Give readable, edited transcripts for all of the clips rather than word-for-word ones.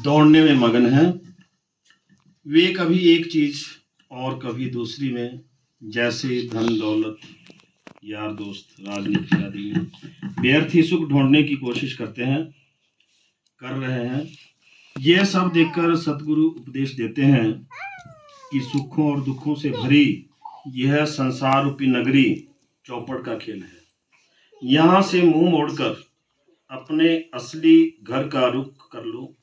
दौड़ने में मगन हैं। वे कभी एक चीज और कभी दूसरी में, जैसे धन दौलत, यार दोस्त, राजनीति आदि में व्यर्थ ही सुख ढूंढने की कोशिश कर रहे हैं। यह सब देखकर सतगुरु उपदेश देते हैं कि सुखों और दुखों से भरी यह संसार रूपी नगरी चौपड़ का खेल है। यहाँ से मुंह मोड़कर अपने असली घर का रुख कर लो।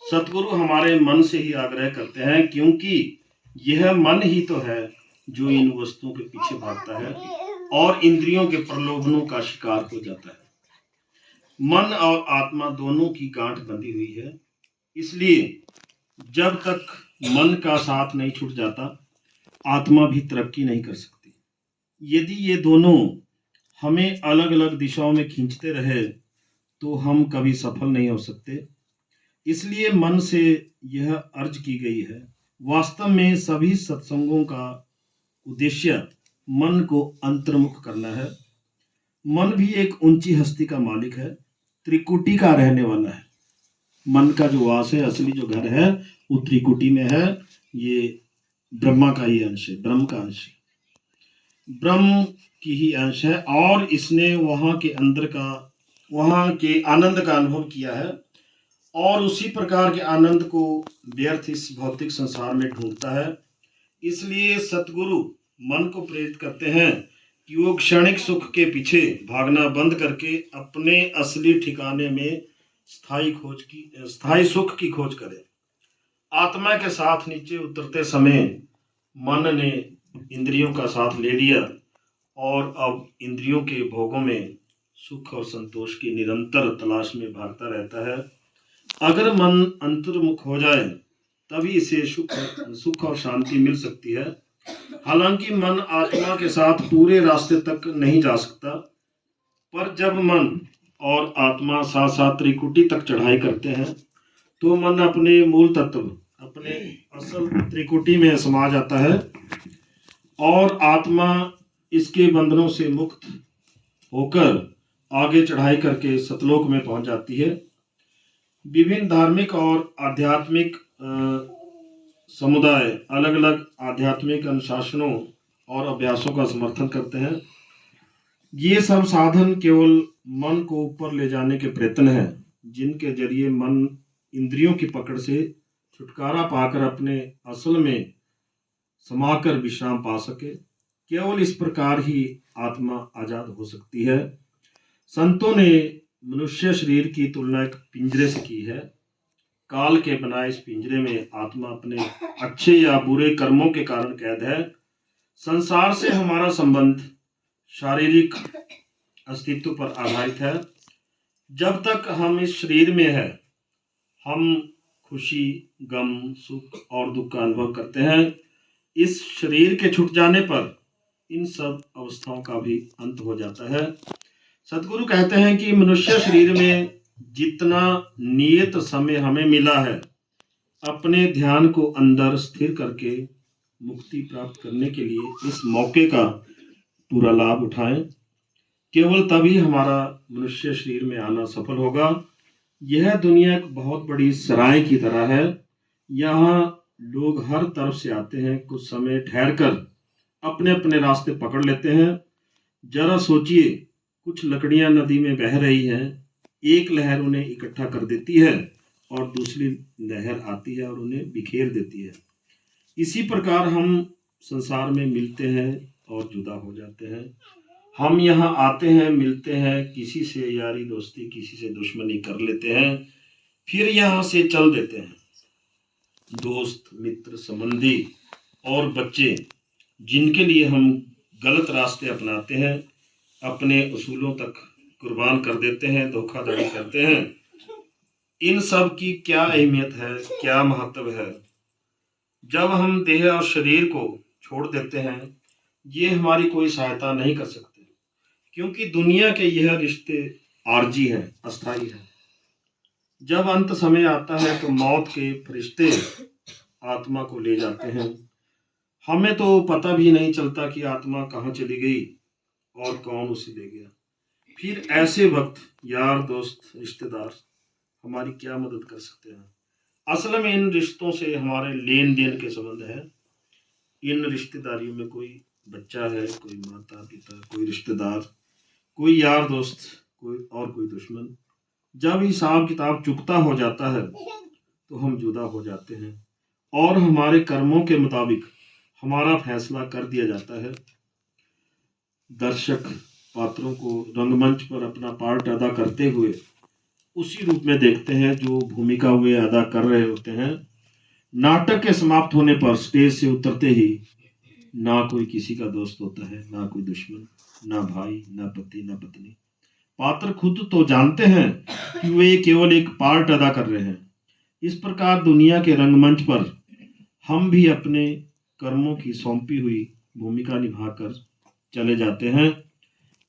सतगुरु हमारे मन से ही आग्रह करते हैं, क्योंकि यह मन ही तो है जो इन वस्तुओं के पीछे भागता है और इंद्रियों के प्रलोभनों का शिकार हो जाता है। मन और आत्मा दोनों की गांठ बंधी हुई है, इसलिए जब तक मन का साथ नहीं छूट जाता, आत्मा भी तरक्की नहीं कर सकती। यदि ये दोनों हमें अलग अलग दिशाओं में खींचते रहे तो हम कभी सफल नहीं हो सकते। इसलिए मन से यह अर्ज की गई है। वास्तव में सभी सत्संगों का उद्देश्य मन को अंतर्मुख करना है। मन भी एक ऊंची हस्ती का मालिक है, त्रिकुटी का रहने वाला है। मन का जो वास है, असली जो घर है, वो त्रिकुटी में है। ये ब्रह्मा का ही अंश है, ब्रह्म का अंश है, ब्रह्म की ही अंश है, और इसने वहां के आनंद का अनुभव किया है और उसी प्रकार के आनंद को व्यर्थ इस भौतिक संसार में ढूंढता है। इसलिए सतगुरु मन को प्रेरित करते हैं कि वो क्षणिक सुख के पीछे भागना बंद करके अपने असली ठिकाने में स्थायी सुख की खोज करे। आत्मा के साथ नीचे उतरते समय मन ने इंद्रियों का साथ ले लिया और अब इंद्रियों के भोगों में सुख और संतोष की निरंतर तलाश में भागता रहता है। अगर मन अंतर्मुख हो जाए तभी इसे सुख और शांति मिल सकती है। हालांकि मन आत्मा के साथ पूरे रास्ते तक नहीं जा सकता, पर जब मन और आत्मा साथ साथ त्रिकुटी तक चढ़ाई करते हैं तो मन अपने मूल तत्व, अपने असल त्रिकुटी में समा जाता है और आत्मा इसके बंधनों से मुक्त होकर आगे चढ़ाई करके सतलोक में पहुंच जाती है। विभिन्न धार्मिक और आध्यात्मिक समुदाय अलग अलग आध्यात्मिक अनुशासनों और अभ्यासों का समर्थन करते हैं। ये सब साधन केवल मन को ऊपर ले जाने के प्रयत्न हैं, जिनके जरिए मन इंद्रियों की पकड़ से छुटकारा पाकर अपने असल में समाकर विश्राम पा सके। केवल इस प्रकार ही आत्मा आजाद हो सकती है। संतों ने मनुष्य शरीर की तुलना एक पिंजरे से की है। काल के बनाए इस पिंजरे में आत्मा अपने अच्छे या बुरे कर्मों के कारण कैद है। संसार से हमारा संबंध शारीरिक अस्तित्व पर आधारित है। जब तक हम इस शरीर में है, हम खुशी, गम, सुख और दुख का अनुभव करते हैं। इस शरीर के छूट जाने पर इन सब अवस्थाओं का भी अंत हो जाता है। सतगुरु कहते हैं कि मनुष्य शरीर में जितना नियत समय हमें मिला है, अपने ध्यान को अंदर स्थिर करके मुक्ति प्राप्त करने के लिए इस मौके का पूरा लाभ उठाएं। केवल तभी हमारा मनुष्य शरीर में आना सफल होगा। यह दुनिया एक बहुत बड़ी सराय की तरह है। यहाँ लोग हर तरफ से आते हैं, कुछ समय ठहर कर अपने अपने रास्ते पकड़ लेते हैं। जरा सोचिए, कुछ लकड़ियां नदी में बह रही हैं, एक लहर उन्हें इकट्ठा कर देती है और दूसरी लहर आती है और उन्हें बिखेर देती है। इसी प्रकार हम संसार में मिलते हैं और जुदा हो जाते हैं। हम यहाँ आते हैं, मिलते हैं, किसी से यारी दोस्ती, किसी से दुश्मनी कर लेते हैं, फिर यहाँ से चल देते हैं। दोस्त, मित्र, संबंधी और बच्चे जिनके लिए हम गलत रास्ते अपनाते हैं, अपने उसूलों तक कुर्बान कर देते हैं, धोखाधड़ी करते हैं। इन सब की क्या अहमियत है, क्या महत्व है? जब हम देह और शरीर को छोड़ देते हैं, ये हमारी कोई सहायता नहीं कर सकते, क्योंकि दुनिया के यह रिश्ते आर्जी हैं, अस्थाई हैं। जब अंत समय आता है तो मौत के फरिश्ते आत्मा को ले जाते हैं। हमें तो पता भी नहीं चलता कि आत्मा कहाँ चली गई और कौन उसे ले गया। फिर ऐसे वक्त यार, दोस्त, रिश्तेदार हमारी क्या मदद कर सकते हैं? असल में इन रिश्तों से हमारे लेन देन के संबंध है। इन रिश्तेदारियों में कोई बच्चा है, कोई माता पिता, कोई रिश्तेदार, कोई यार दोस्त, कोई दुश्मन। जब हिसाब किताब चुकता हो जाता है तो हम जुदा हो जाते हैं और हमारे कर्मों के मुताबिक हमारा फैसला कर दिया जाता है। दर्शक पात्रों को रंगमंच पर अपना पार्ट अदा करते हुए उसी रूप में देखते हैं जो भूमिका वे अदा कर रहे होते हैं। नाटक के समाप्त होने पर स्टेज से उतरते ही ना कोई किसी का दोस्त होता है, ना कोई दुश्मन, ना भाई, ना पति, ना पत्नी। पात्र खुद तो जानते हैं कि वे केवल एक पार्ट अदा कर रहे हैं। इस प्रकार दुनिया के रंगमंच पर हम भी अपने कर्मों की सौंपी हुई भूमिका निभाकर चले जाते हैं।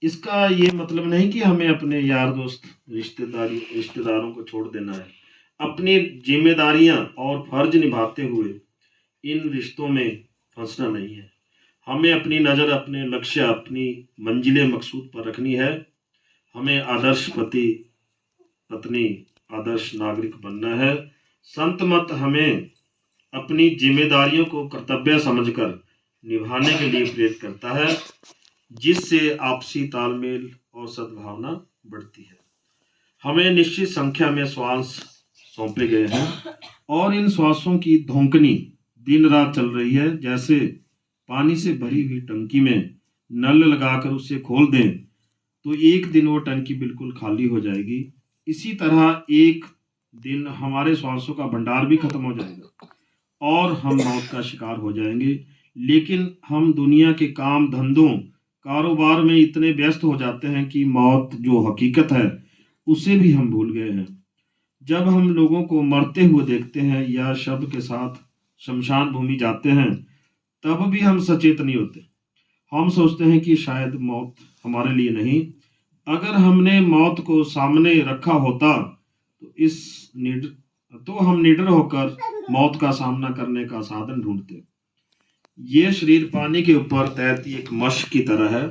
इसका ये मतलब नहीं कि हमें अपने यार दोस्त रिश्तेदारों को छोड़ देना है। अपनी जिम्मेदारियां और फर्ज निभाते हुए इन रिश्तों में फंसना नहीं है। हमें अपनी नज़र अपने लक्ष्य, अपनी मंजिल मकसूद पर रखनी है। हमें आदर्श पति पत्नी, आदर्श नागरिक बनना है। संत मत हमें अपनी जिम्मेदारियों को कर्तव्य समझकर निभाने के लिए प्रेरित करता है, जिससे आपसी तालमेल और सद्भावना बढ़ती है। हमें निश्चित संख्या में श्वास सौंपे गए हैं और इन श्वासों की धौंकनी दिन रात चल रही है। जैसे पानी से भरी हुई टंकी में नल लगाकर उसे खोल दें तो एक दिन वो टंकी बिल्कुल खाली हो जाएगी। इसी तरह एक दिन हमारे श्वासों का भंडार भी खत्म हो जाएगा और हम मौत का शिकार हो जाएंगे। लेकिन हम दुनिया के काम धंधों कारोबार में इतने व्यस्त हो जाते हैं कि मौत जो हकीकत है उसे भी हम भूल गए हैं। जब हम लोगों को मरते हुए देखते हैं या शव के साथ शमशान भूमि जाते हैं तब भी हम सचेत नहीं होते। हम सोचते हैं कि शायद मौत हमारे लिए नहीं। अगर हमने मौत को सामने रखा होता तो हम निडर होकर मौत का सामना करने का साधन ढूंढते। ये शरीर पानी के ऊपर तैरती एक मशक की तरह है।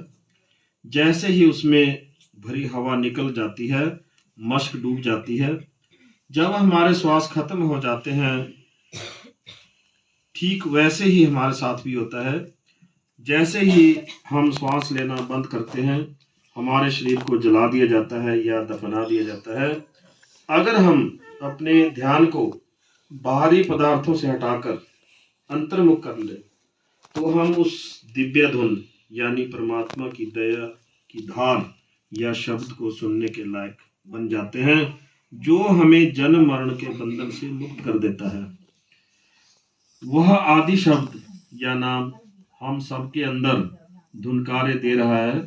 जैसे ही उसमें भरी हवा निकल जाती है, मशक डूब जाती है। जब हमारे श्वास खत्म हो जाते हैं, ठीक वैसे ही हमारे साथ भी होता है। जैसे ही हम श्वास लेना बंद करते हैं, हमारे शरीर को जला दिया जाता है या दफना दिया जाता है। अगर हम अपने ध्यान को बाहरी पदार्थों से हटाकर अंतर्मुख कर ले तो हम उस दिव्य धुन यानी परमात्मा की दया की धार या शब्द को सुनने के लायक बन जाते हैं, जो हमें जन्म मरण के बंधन से मुक्त कर देता है। वह आदि शब्द या नाम हम सबके अंदर धुनकारे दे रहा है,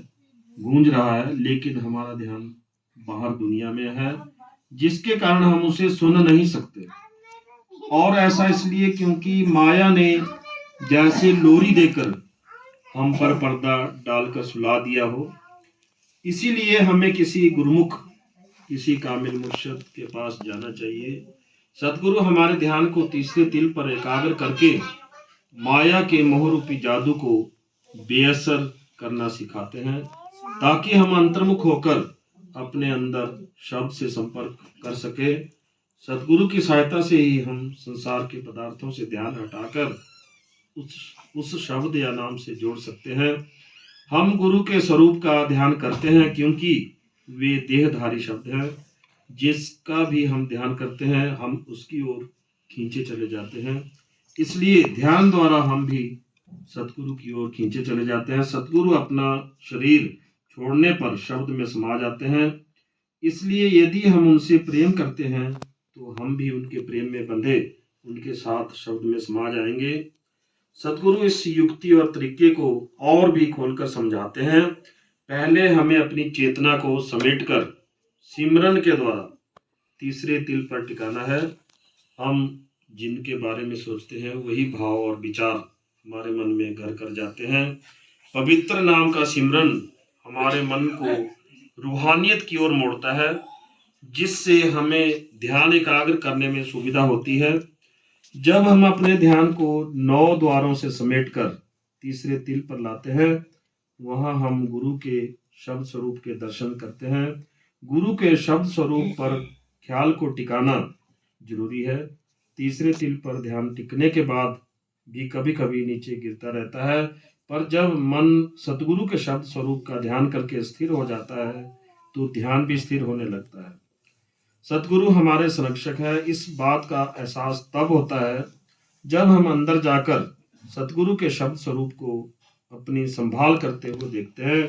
गूंज रहा है, लेकिन हमारा ध्यान बाहर दुनिया में है, जिसके कारण हम उसे सुन नहीं सकते। और ऐसा इसलिए क्योंकि माया ने जैसे लोरी देकर हम पर पर्दा डालकर सुला दिया हो। इसीलिए हमें किसी गुरुमुख, किसी कामिल मुर्शद के पास जाना चाहिए। सदगुरु हमारे ध्यान को तीसरे तिल पर एकाग्र करके माया के मोह रूपी जादू को बेअसर करना सिखाते हैं, ताकि हम अंतर्मुख होकर अपने अंदर शब्द से संपर्क कर सके। सदगुरु की सहायता से ही हम संसार के पदार्थों से ध्यान हटाकर उस शब्द या नाम से जोड़ सकते हैं। हम गुरु के स्वरूप का ध्यान करते हैं क्योंकि वे देहधारी शब्द हैं। जिसका भी हम ध्यान करते हैं हम उसकी ओर खींचे चले जाते हैं। इसलिए ध्यान द्वारा हम भी सतगुरु की ओर खींचे चले जाते हैं। सतगुरु अपना शरीर छोड़ने पर शब्द में समा जाते हैं। इसलिए यदि हम उनसे प्रेम करते हैं तो हम भी उनके प्रेम में बंधे उनके साथ शब्द में समा जाएंगे। सतगुरु इस युक्ति और तरीके को और भी खोलकर समझाते हैं। पहले हमें अपनी चेतना को समेटकर सिमरन के द्वारा तीसरे तिल पर टिकाना है। हम जिनके बारे में सोचते हैं वही भाव और विचार हमारे मन में घर कर जाते हैं। पवित्र नाम का सिमरन हमारे मन को रूहानियत की ओर मोड़ता है, जिससे हमें ध्यान एकाग्र करने में सुविधा होती है। जब हम अपने ध्यान को 9 द्वारों से समेटकर तीसरे तिल पर लाते हैं, वहां हम गुरु के शब्द स्वरूप के दर्शन करते हैं। गुरु के शब्द स्वरूप पर ख्याल को टिकाना जरूरी है। तीसरे तिल पर ध्यान टिकने के बाद भी कभी कभी नीचे गिरता रहता है, पर जब मन सतगुरु के शब्द स्वरूप का ध्यान करके स्थिर हो जाता है तो ध्यान भी स्थिर होने लगता है। सतगुरु हमारे संरक्षक है, इस बात का एहसास तब होता है जब हम अंदर जाकर सतगुरु के शब्द स्वरूप को अपनी संभाल करते हुए देखते हैं।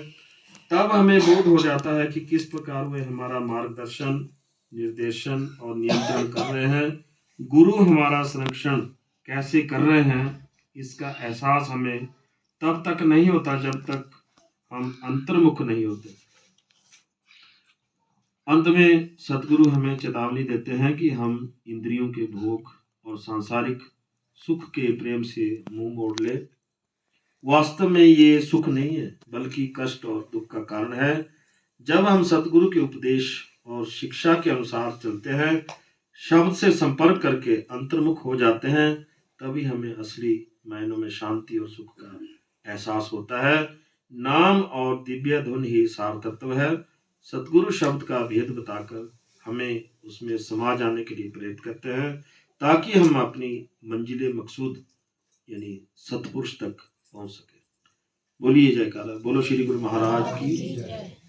तब हमें बोध हो जाता है कि किस प्रकार वे हमारा मार्गदर्शन, निर्देशन और नियंत्रण कर रहे हैं। गुरु हमारा संरक्षण कैसे कर रहे हैं, इसका एहसास हमें तब तक नहीं होता जब तक हम अंतर्मुख नहीं होते। अंत में सतगुरु हमें चेतावनी देते हैं कि हम इंद्रियों के भोग और सांसारिक सुख के प्रेम से मुंह मोड़ ले। वास्तव में ये सुख नहीं है, बल्कि कष्ट और दुख का कारण है। जब हम सतगुरु के उपदेश और शिक्षा के अनुसार चलते हैं, शब्द से संपर्क करके अंतर्मुख हो जाते हैं, तभी हमें असली मायनों में शांति और सुख का एहसास होता है। नाम और दिव्य धुन ही सार तत्व है। सतगुरु शब्द का भेद बताकर हमें उसमें समा जाने के लिए प्रेरित करते हैं, ताकि हम अपनी मंजिले मकसूद यानी सतपुरुष तक पहुंच सके। बोलिए जयकारा, बोलो श्री गुरु महाराज की।